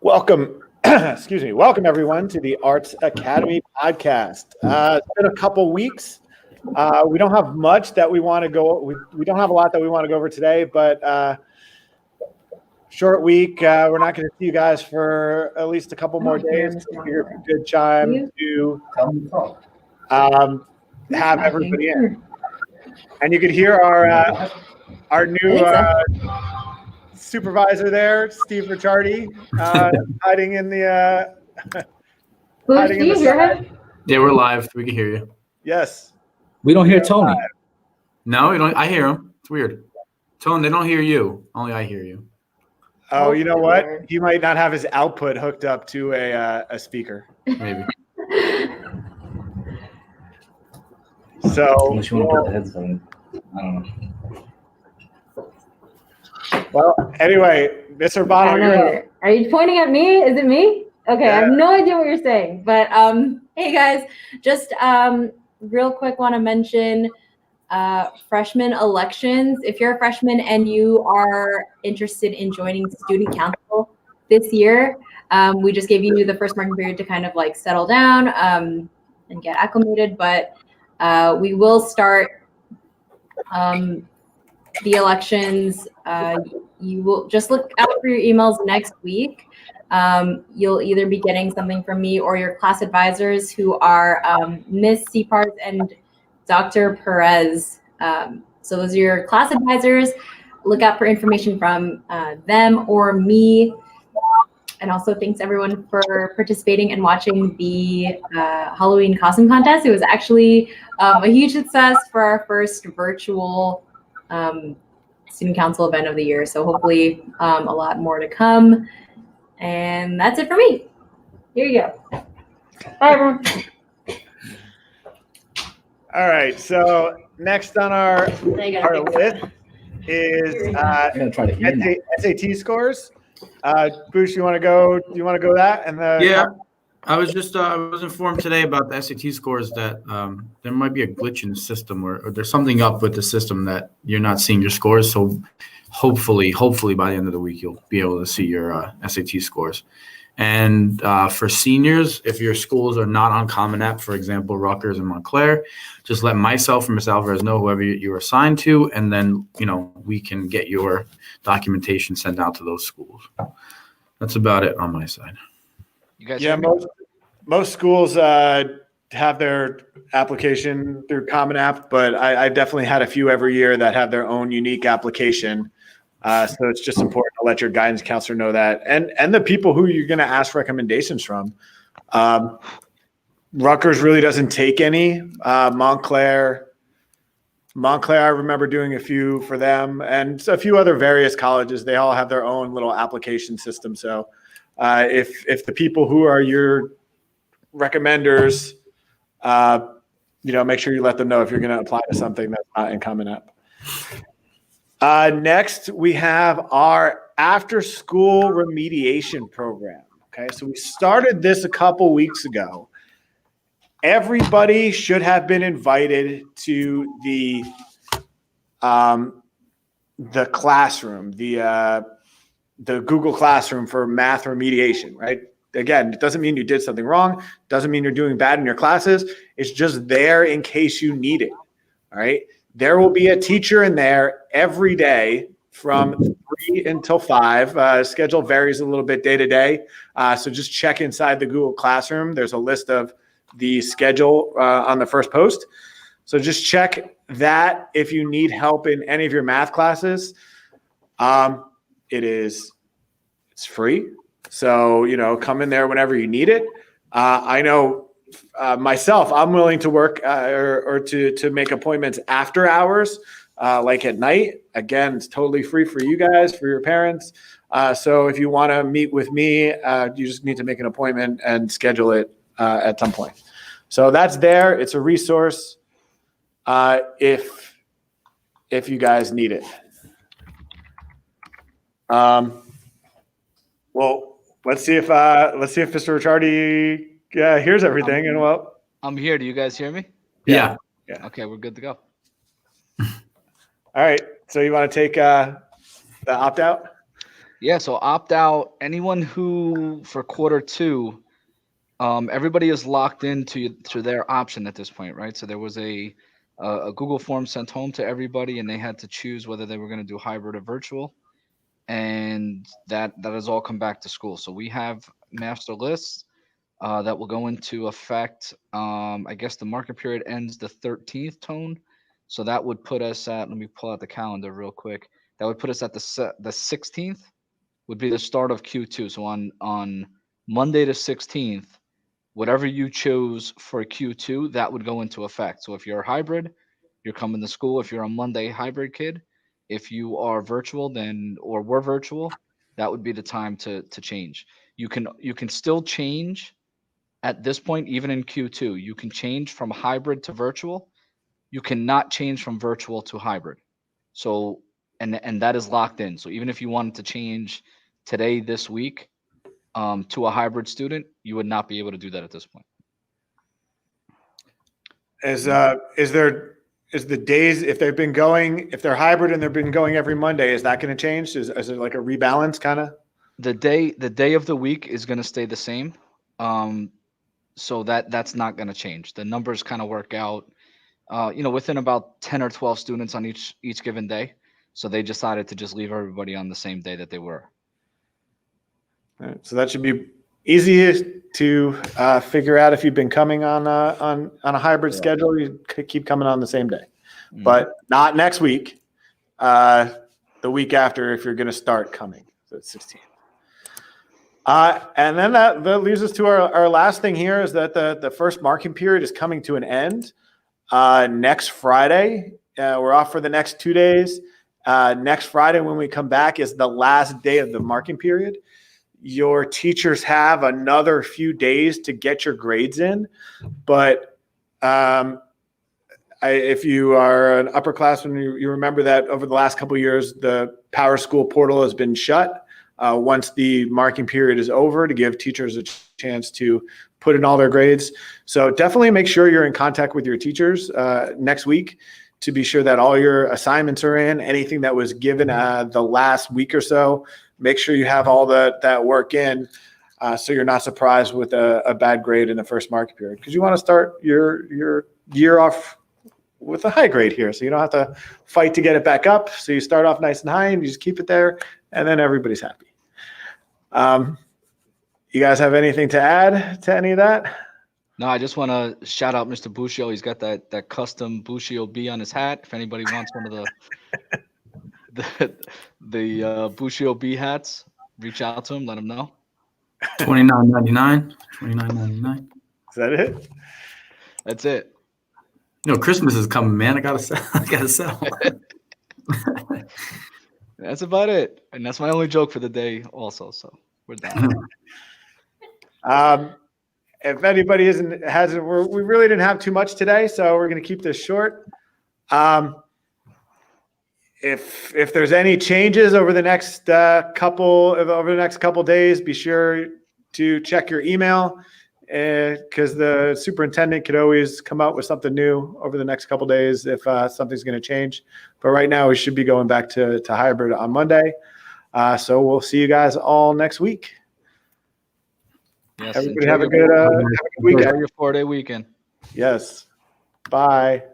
Welcome, excuse me. Welcome everyone to the Arts Academy podcast. It's been a couple weeks. We don't have much that we want to go. We don't have a lot that we want to go over today, but short week. We're not going to see you guys for at least a couple more days. Figure it's a good time to have everybody in, and you could hear our new supervisor there, Steve Ricciardi, hiding in the hiding in the side. Yeah, we're live. We can hear you. Yes. We don't hear Tony. No, you don't. I hear him. It's weird. Tony, they don't hear you. Only I hear you. Oh, you know what? He might not have his output hooked up to a speaker. Maybe. So, Unless you want to put the headphone. I don't know. Well, anyway, Mr. Bono, are you pointing at me? Is it me? Okay, Yeah. I have no idea what you're saying. But hey guys, just real quick want to mention freshman elections. If you're a freshman and you are interested in joining student council this year, we just gave you the first marking period to kind of like settle down and get acclimated, but we will start the elections. You will just look out for your emails next week. You'll either be getting something from me or your class advisors, who are Miss Separs and Dr. Perez. So those are your class advisors. Look out for information from them or me. And also thanks everyone for participating and watching the Halloween costume contest. It was actually a huge success for our first virtual student council event of the year. So hopefully a lot more to come. And that's it for me. Here you go. Bye, everyone. All right. So next on our list is SAT scores. Boosh, you want to go? Do you want to go that? And yeah, I was just I was informed today about the SAT scores that there might be a glitch in the system, or there's something up with the system that you're not seeing your scores. So hopefully by the end of the week, you'll be able to see your SAT scores. And for seniors, if your schools are not on Common App, for example, Rutgers and Montclair, just let myself or Ms. Alvarez know, whoever you're assigned to, and then we can get your documentation sent out to those schools. That's about it on my side. You guys, yeah, most schools have their application through Common App, but I definitely had a few every year that have their own unique application. So it's just important to let your guidance counselor know that, and the people who you're going to ask recommendations from. Rutgers really doesn't take any. Montclair, I remember doing a few for them, and a few other various colleges. They all have their own little application system. So if the people who are your recommenders, make sure you let them know if you're going to apply to something that's not in Common App. Next, we have our after-school remediation program. Okay, so we started this a couple weeks ago. Everybody should have been invited to the classroom, the Google Classroom for math remediation, right? Again, it doesn't mean you did something wrong. Doesn't mean you're doing bad in your classes. It's just there in case you need it, all right? There will be a teacher in there every day from 3 until 5. Schedule varies a little bit day to day. So just check inside the Google Classroom. There's a list of the schedule on the first post. So just check that if you need help in any of your math classes. It's free. So, come in there whenever you need it. I know myself, I'm willing to work or to make appointments after hours, like at night. Again, it's totally free for you guys, for your parents. So if you want to meet with me, you just need to make an appointment and schedule it at some point. So that's there. It's a resource if you guys need it. Well, let's see if Mr. Ricciardi hears everything. And well, I'm here. Do you guys hear me? Yeah. Okay, we're good to go. All right. So you want to take the opt out? Yeah, so opt out. Anyone who for quarter two, everybody is locked into to their option at this point, right? So there was a Google form sent home to everybody, and they had to choose whether they were going to do hybrid or virtual, and that has all come back to school. So we have master lists that will go into effect. I guess the market period ends the 13th, Tone. So that would put us at. Let me pull out the calendar real quick. That would put us at the 16th. Would be the start of Q2. So on Monday the 16th, whatever you chose for Q2, that would go into effect. So if you're a hybrid, you're coming to school. If you're a Monday hybrid kid, if you are virtual, then or were virtual, that would be the time to change. You can still change at this point, even in Q2. You can change from hybrid to virtual. You cannot change from virtual to hybrid. So and that is locked in. So even if you wanted to change today, this week, to a hybrid student, you would not be able to do that at this point. Is the days, if they're hybrid and they've been going every Monday, is that going to change? Is it like a rebalance kind of? The day of the week is going to stay the same. So that's not going to change. The numbers kind of work out, within about 10 or 12 students on each given day. So they decided to just leave everybody on the same day that they were. All right, so that should be easiest to figure out if you've been coming on a hybrid schedule. You keep coming on the same day, but not next week. The week after, if you're going to start coming, so it's 16th. And then that leads us to our last thing here is that the first marking period is coming to an end next Friday. We're off for the next 2 days. Next Friday, when we come back, is the last day of the marking period. Your teachers have another few days to get your grades in, but if you are an upperclassman, you remember that over the last couple of years, the Power School portal has been shut once the marking period is over to give teachers a chance to put in all their grades. So definitely make sure you're in contact with your teachers next week to be sure that all your assignments are in. Anything that was given the last week or so, make sure you have all that work in so you're not surprised with a bad grade in the first marking period, because you want to start your year off with a high grade here, so you don't have to fight to get it back up. So you start off nice and high and you just keep it there, and then everybody's happy. You guys have anything to add to any of that? No, I just want to shout out Mr. Bushio. He's got that custom Bushio B on his hat. If anybody wants one of the Bushio B hats, reach out to him. Let him know. $29.99. $29.99. Is that it? That's it. Christmas is coming, man. I gotta sell. That's about it, and that's my only joke for the day. Also, so we're done. If anybody we really didn't have too much today, so we're going to keep this short. If there's any changes over the next couple days, be sure to check your email because the superintendent could always come out with something new over the next couple days if something's going to change. But right now, we should be going back to hybrid on Monday. So we'll see you guys all next week. Yes, Everybody have a good weekend. Enjoy your 4-day weekend. Yes. Bye.